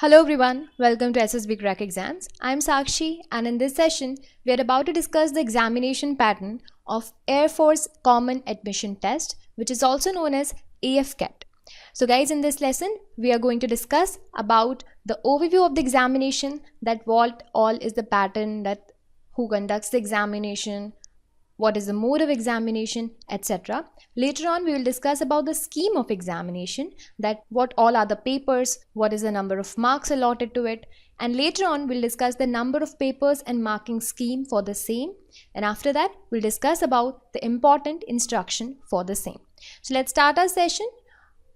Hello everyone, welcome to SSB Crack Exams. I'm Sakshi and in this session, we are about to discuss the examination pattern of Air Force Common Admission Test, which is also known as AFCAT. So guys, in this lesson, we are going to discuss about the overview of the examination, that what all is the pattern, that who conducts the examination, what is the mode of examination, etc. Later on, we will discuss about the scheme of examination, that what all are the papers, what is the number of marks allotted to it, and later on, we'll discuss the number of papers and marking scheme for the same. And after that, we'll discuss about the important instruction for the same. So let's start our session.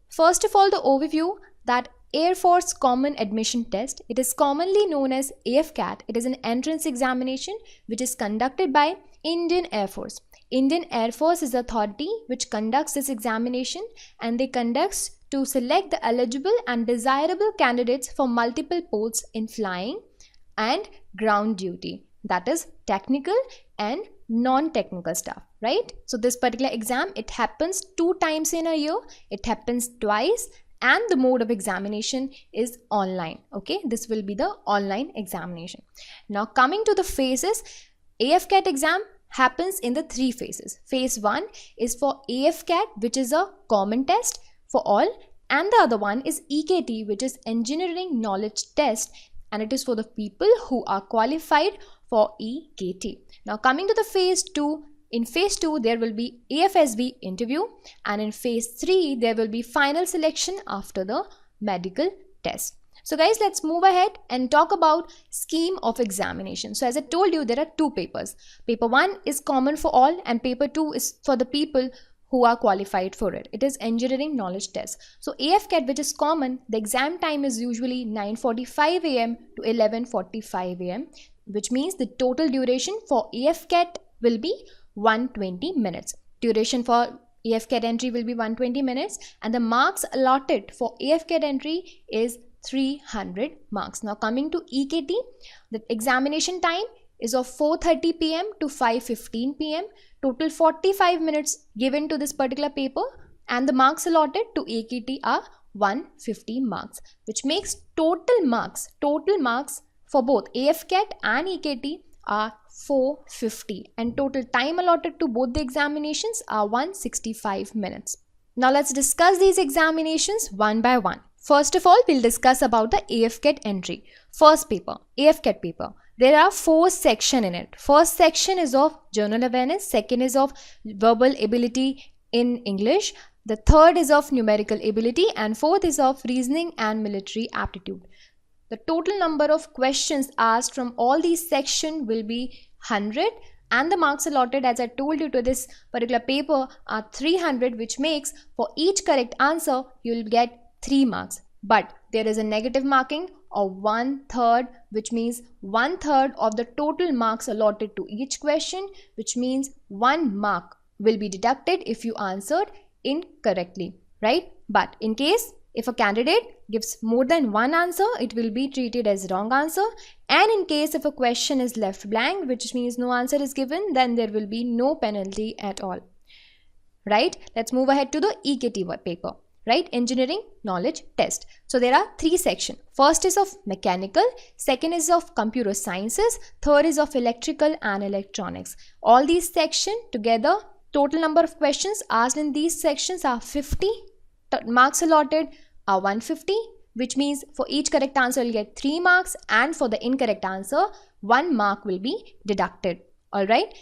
First of all, the overview that Air Force Common Admission Test, it is commonly known as AFCAT. It is an entrance examination which is conducted by Indian Air Force. Indian Air Force is the authority which conducts this examination, and they conduct to select the eligible and desirable candidates for multiple posts in flying and ground duty. That is technical and non-technical stuff, right? So this particular exam, it happens 2 times in a year. It happens twice. And the mode of examination is online. Okay, this will be the online examination. Now coming to the phases, AFCAT exam happens in the 3 phases. Phase 1 is for AFCAT, which is a common test for all, and the other one is EKT, which is Engineering Knowledge Test, and it is for the people who are qualified for EKT. Now coming to the phase 2, in phase 2, there will be AFSB interview, and in phase 3, there will be final selection after the medical test. So guys, let's move ahead and talk about scheme of examination. So as I told you, there are 2 papers. Paper 1 is common for all, and paper 2 is for the people who are qualified for it. It is Engineering Knowledge Test. So AFCAT, which is common, the exam time is usually 9:45 a.m. to 11:45 a.m., which means the total duration for AFCAT will be 120 minutes. Duration for AFCAT entry will be 120 minutes, and the marks allotted for AFCAT entry is 300 marks. Now coming to EKT, the examination time is of 4:30 p.m. to 5:15 p.m. Total 45 minutes given to this particular paper, and the marks allotted to EKT are 150 marks, which makes total marks for both AFCAT and EKT are 450, and total time allotted to both the examinations are 165 minutes. Now let's discuss these examinations one by one. First of all, we'll discuss about the AFCAT entry. First paper, AFCAT paper. There are 4 sections in it. First section is of general awareness, second is of verbal ability in English, the third is of numerical ability, and fourth is of reasoning and military aptitude. The total number of questions asked from all these sections will be 100, and the marks allotted, as I told you, to this particular paper are 300, which makes for each correct answer you will get 3 marks. But there is a negative marking of 1/3, which means 1/3 of the total marks allotted to each question, which means 1 mark will be deducted if you answered incorrectly, right? But in case if a candidate gives more than 1 answer, it will be treated as wrong answer. And in case if a question is left blank, which means no answer is given, then there will be no penalty at all. Right? Let's move ahead to the EKT paper. Right? Engineering Knowledge Test. So there are 3 sections. First is of mechanical, second is of computer sciences, third is of electrical and electronics. All these sections together, total number of questions asked in these sections are 50. Marks allotted are 150, which means for each correct answer you'll get 3 marks, and for the incorrect answer 1 mark will be deducted. Alright,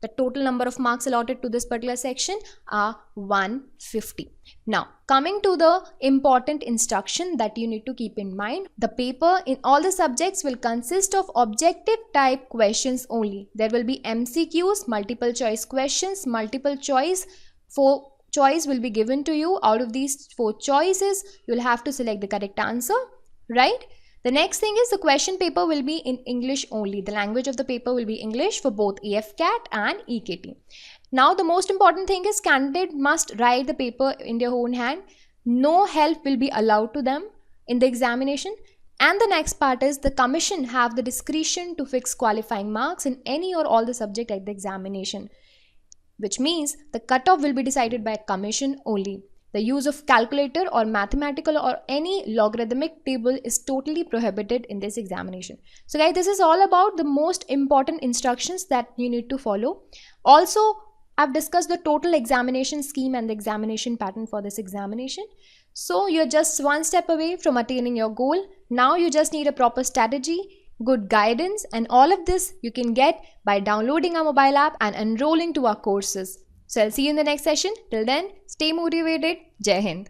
the total number of marks allotted to this particular section are 150. Now coming to the important instruction that you need to keep in mind, the paper in all the subjects will consist of objective type questions only. There will be MCQs, multiple choice questions, multiple choice. For choice will be given to you. Out of these 4 choices, you'll have to select the correct answer, right? The next thing is the question paper will be in English only. The language of the paper will be English for both AFCAT and EKT. Now the most important thing is candidate must write the paper in their own hand. No help will be allowed to them in the examination. And the next part is the commission have the discretion to fix qualifying marks in any or all the subject at the examination, which means the cutoff will be decided by a commission only. The use of calculator or mathematical or any logarithmic table is totally prohibited in this examination. So guys, this is all about the most important instructions that you need to follow. Also, I've discussed the total examination scheme and the examination pattern for this examination. So you're just one step away from attaining your goal. Now you just need a proper strategy, good guidance, and all of this you can get by downloading our mobile app and enrolling to our courses. So I'll see you in the next session. Till then, stay motivated. Jai Hind.